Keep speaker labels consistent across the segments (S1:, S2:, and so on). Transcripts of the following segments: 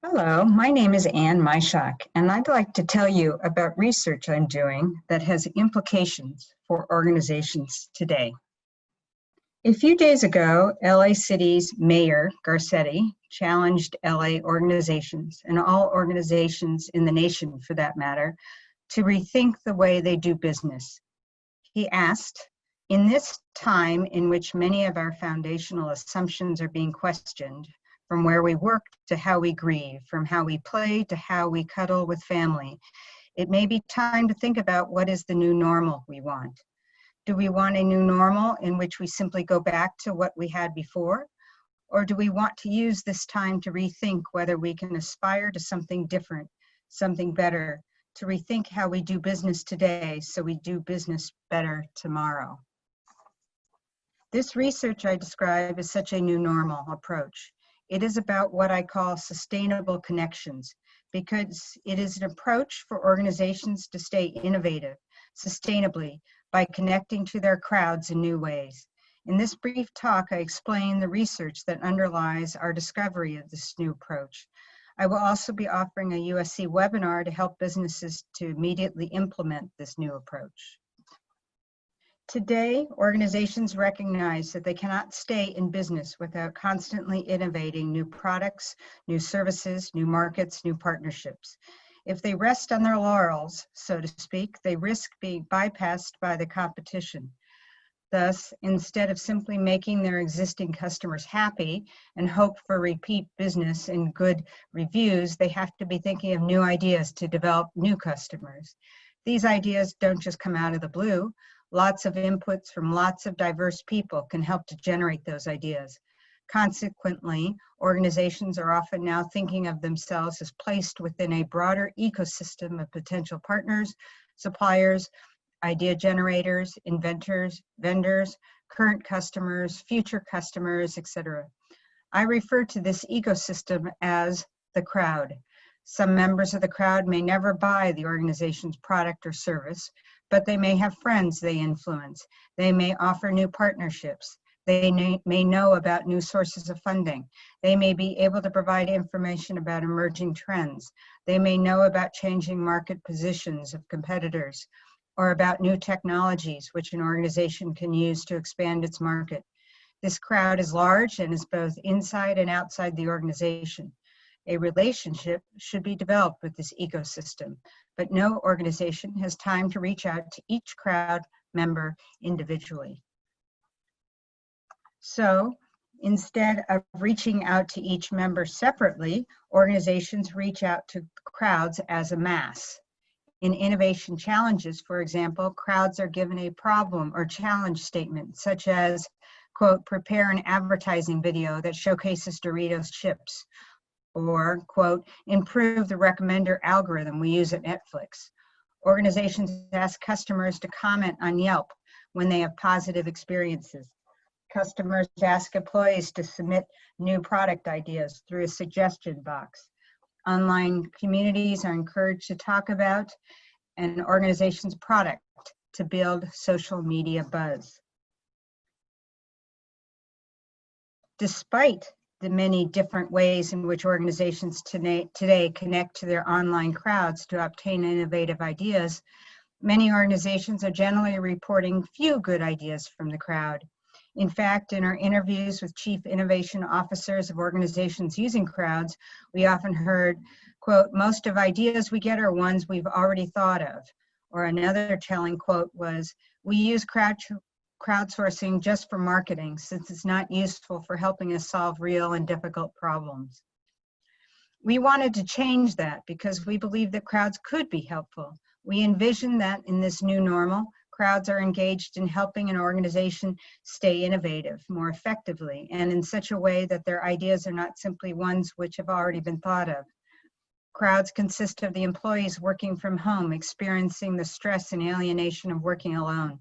S1: Hello, my name is Majchrzak, and I'd like to tell you about research I'm doing that has implications for organizations today. A few days ago, LA City's Mayor Garcetti challenged LA organizations, and all organizations in the nation for that matter, to rethink the way they do business. He asked, in this time in which many of our foundational assumptions are being questioned, from where we work to how we grieve, from how we play to how we cuddle with family, it may be time to think about what is the new normal we want. Do we want a new normal in which we simply go back to what we had before? Or do we want to use this time to rethink whether we can aspire to something different, something better, to rethink how we do business today so we do business better tomorrow? This research I describe as such a new normal approach. It is about what I call sustainable connections, because it is an approach for organizations to stay innovative, sustainably, by connecting to their crowds in new ways. In this brief talk, I explain the research that underlies our discovery of this new approach. I will also be offering a USC webinar to help businesses to immediately implement this new approach. Today, organizations recognize that they cannot stay in business without constantly innovating new products, new services, new markets, new partnerships. If they rest on their laurels, so to speak, they risk being bypassed by the competition. Thus, instead of simply making their existing customers happy and hope for repeat business and good reviews, they have to be thinking of new ideas to develop new customers. These ideas don't just come out of the blue. Lots of inputs from lots of diverse people can help to generate those ideas. Consequently, organizations are often now thinking of themselves as placed within a broader ecosystem of potential partners, suppliers, idea generators, inventors, vendors, current customers, future customers, etc. I refer to this ecosystem as the crowd. Some members of the crowd may never buy the organization's product or service, but they may have friends they influence. They may offer new partnerships. They may know about new sources of funding. They may be able to provide information about emerging trends. They may know about changing market positions of competitors or about new technologies which an organization can use to expand its market. This crowd is large and is both inside and outside the organization. A relationship should be developed with this ecosystem, but no organization has time to reach out to each crowd member individually. So instead of reaching out to each member separately, organizations reach out to crowds as a mass. In innovation challenges, for example, crowds are given a problem or challenge statement, such as, quote, prepare an advertising video that showcases Doritos chips, or, quote, improve the recommender algorithm we use at Netflix. Organizations ask customers to comment on Yelp when they have positive experiences. Customers ask employees to submit new product ideas through a suggestion box. Online communities are encouraged to talk about an organization's product to build social media buzz. Despite the many different ways in which organizations today connect to their online crowds to obtain innovative ideas, many organizations are generally reporting few good ideas from the crowd. In fact, in our interviews with chief innovation officers of organizations using crowds, we often heard, quote, most of ideas we get are ones we've already thought of. Or another telling quote was, we use crowdsourcing just for marketing, since it's not useful for helping us solve real and difficult problems. We wanted to change that because we believe that crowds could be helpful. We envision that in this new normal, crowds are engaged in helping an organization stay innovative more effectively and in such a way that their ideas are not simply ones which have already been thought of. Crowds consist of the employees working from home, experiencing the stress and alienation of working alone.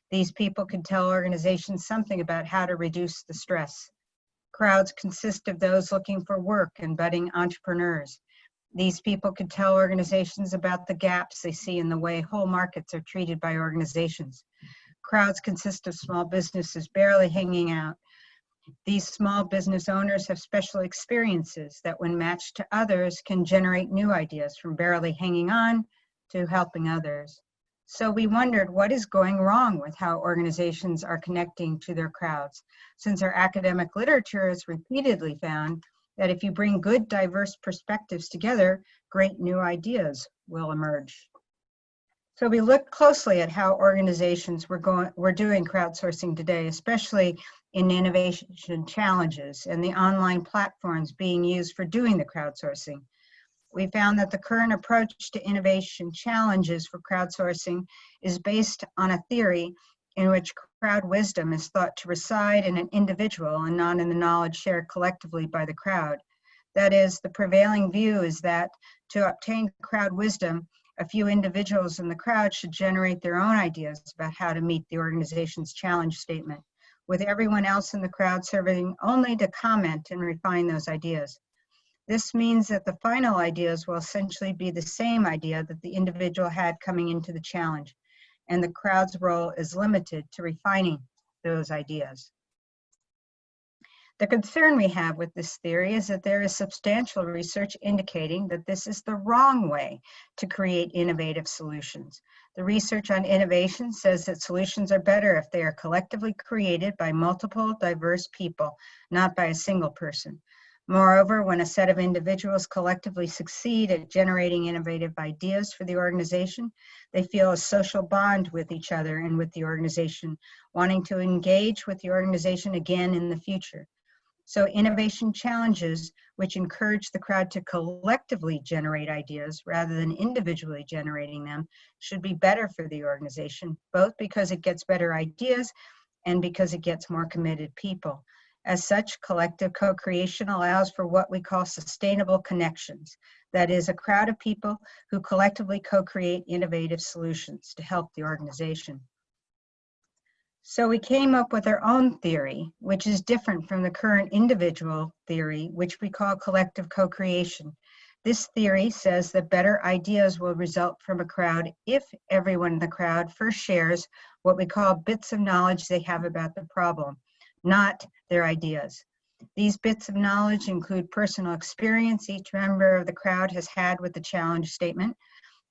S1: These people can tell organizations something about how to reduce the stress. Crowds consist of those looking for work and budding entrepreneurs. These people could tell organizations about the gaps they see in the way whole markets are treated by organizations. Crowds consist of small businesses barely hanging out These small business owners have special experiences that, when matched to others, can generate new ideas, from barely hanging on to helping others. So we wondered, what is going wrong with how organizations are connecting to their crowds, since our academic literature has repeatedly found that if you bring good, diverse perspectives together, great new ideas will emerge. So we looked closely at how organizations were doing crowdsourcing today, especially in innovation challenges and the online platforms being used for doing the crowdsourcing. We found that the current approach to innovation challenges for crowdsourcing is based on a theory in which crowd wisdom is thought to reside in an individual and not in the knowledge shared collectively by the crowd. That is, the prevailing view is that to obtain crowd wisdom, a few individuals in the crowd should generate their own ideas about how to meet the organization's challenge statement, with everyone else in the crowd serving only to comment and refine those ideas. This means that the final ideas will essentially be the same idea that the individual had coming into the challenge, and the crowd's role is limited to refining those ideas. The concern we have with this theory is that there is substantial research indicating that this is the wrong way to create innovative solutions. The research on innovation says that solutions are better if they are collectively created by multiple diverse people, not by a single person. Moreover, when a set of individuals collectively succeed at generating innovative ideas for the organization, they feel a social bond with each other and with the organization, wanting to engage with the organization again in the future. So innovation challenges, which encourage the crowd to collectively generate ideas rather than individually generating them, should be better for the organization, both because it gets better ideas and because it gets more committed people. As such, collective co-creation allows for what we call sustainable connections. That is, a crowd of people who collectively co-create innovative solutions to help the organization. So we came up with our own theory, which is different from the current individual theory, which we call collective co-creation. This theory says that better ideas will result from a crowd if everyone in the crowd first shares what we call bits of knowledge they have about the problem, not their ideas. These bits of knowledge include personal experience each member of the crowd has had with the challenge statement,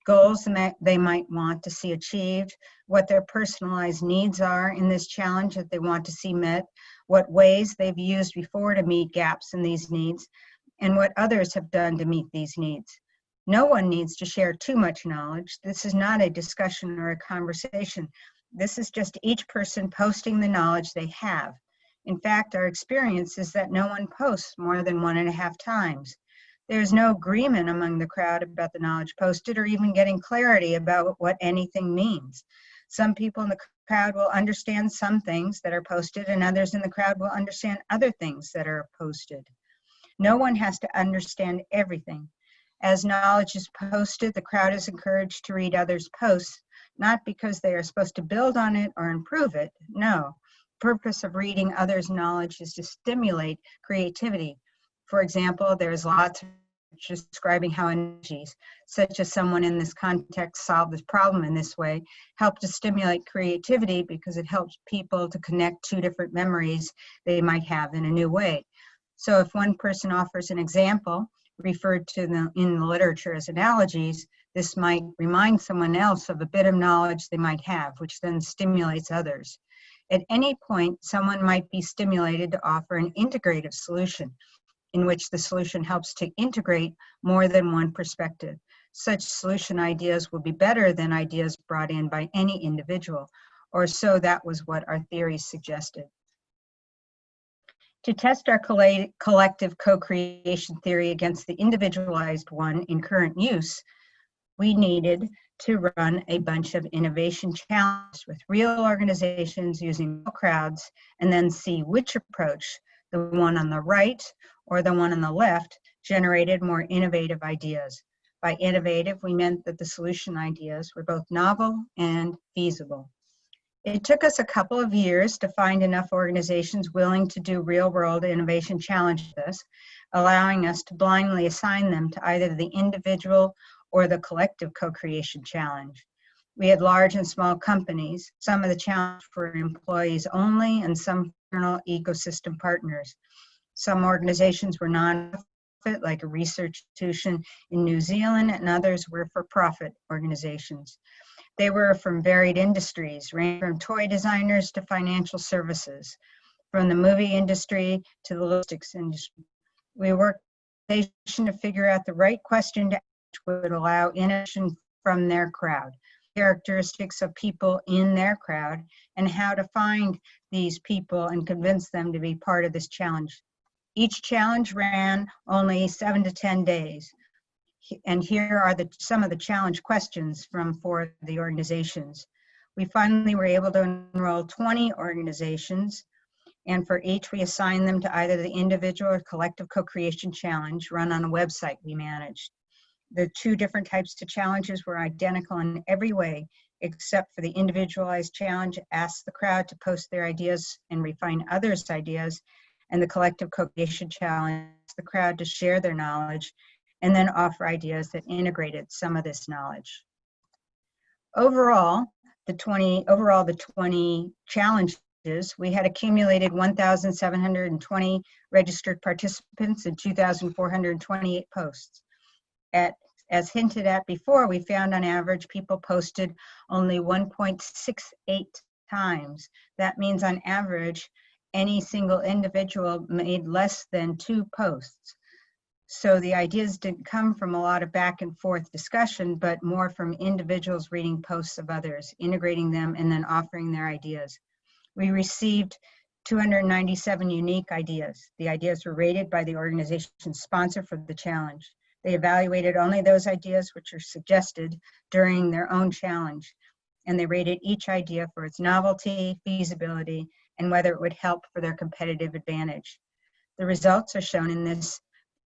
S1: goals they might want to see achieved, what their personalized needs are in this challenge that they want to see met, what ways they've used before to meet gaps in these needs, and what others have done to meet these needs. No one needs to share too much knowledge. This is not a discussion or a conversation. This is just each person posting the knowledge they have. In fact, our experience is that no one posts more than 1.5 times. There's no agreement among the crowd about the knowledge posted or even getting clarity about what anything means. Some people in the crowd will understand some things that are posted, and others in the crowd will understand other things that are posted. No one has to understand everything. As knowledge is posted, the crowd is encouraged to read others' posts, not because they are supposed to build on it or improve it. No. The purpose of reading others' knowledge is to stimulate creativity. For example, there's lots of describing how analogies, such as someone in this context solved this problem in this way, help to stimulate creativity because it helps people to connect two different memories they might have in a new way. So if one person offers an example referred to in the literature as analogies, this might remind someone else of a bit of knowledge they might have, which then stimulates others. At any point, someone might be stimulated to offer an integrative solution, in which the solution helps to integrate more than one perspective. Such solution ideas will be better than ideas brought in by any individual, or so that was what our theory suggested. To test our collective co-creation theory against the individualized one in current use, we needed to run a bunch of innovation challenges with real organizations using real crowds, and then see which approach, the one on the right or the one on the left, generated more innovative ideas. By innovative, we meant that the solution ideas were both novel and feasible. It took us a couple of years to find enough organizations willing to do real-world innovation challenges with us, allowing us to blindly assign them to either the individual or the collective co-creation challenge. We had large and small companies, some of the challenges for employees only and some external ecosystem partners. Some organizations were non-profit, like a research institution in New Zealand, and others were for-profit organizations. They were from varied industries, ranging from toy designers to financial services, from the movie industry to the logistics industry. We worked to figure out the right question to ask which would allow innovation from their crowd, characteristics of people in their crowd, and how to find these people and convince them to be part of this challenge. Each challenge ran only 7 to 10 days. And here are some of the challenge questions from 4 of the organizations. We finally were able to enroll 20 organizations, and for each we assigned them to either the individual or collective co-creation challenge run on a website we managed. The 2 different types of challenges were identical in every way, except for the individualized challenge asked the crowd to post their ideas and refine others' ideas, and the collective co-creation challenge asked the crowd to share their knowledge and then offer ideas that integrated some of this knowledge. Overall, the 20 challenges, we had accumulated 1,720 registered participants and 2,428 posts. As hinted at before, we found on average people posted only 1.68 times. That means on average, any single individual made less than 2 posts. So the ideas didn't come from a lot of back and forth discussion, but more from individuals reading posts of others, integrating them, and then offering their ideas. We received 297 unique ideas. The ideas were rated by the organization's sponsor for the challenge. They evaluated only those ideas which are suggested during their own challenge, and they rated each idea for its novelty, feasibility, and whether it would help for their competitive advantage. The results are shown in this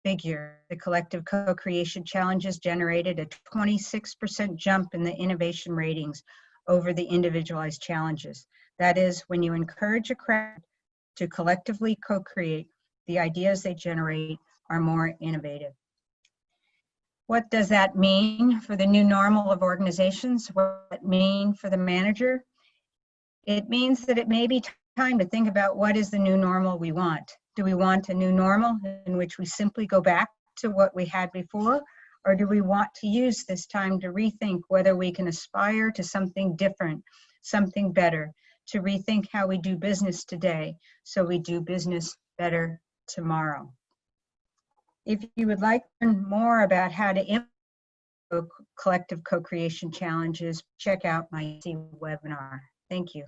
S1: figure. The collective co-creation challenges generated a 26% jump in the innovation ratings over the individualized challenges. That is, when you encourage a crowd to collectively co-create, the ideas they generate are more innovative. What does that mean for the new normal of organizations? What does it mean for the manager? It means that it may be time to think about what is the new normal we want. Do we want a new normal in which we simply go back to what we had before? Or do we want to use this time to rethink whether we can aspire to something different, something better, to rethink how we do business today so we do business better tomorrow? If you would like to learn more about how to implement collective co-creation challenges, check out my webinar. Thank you.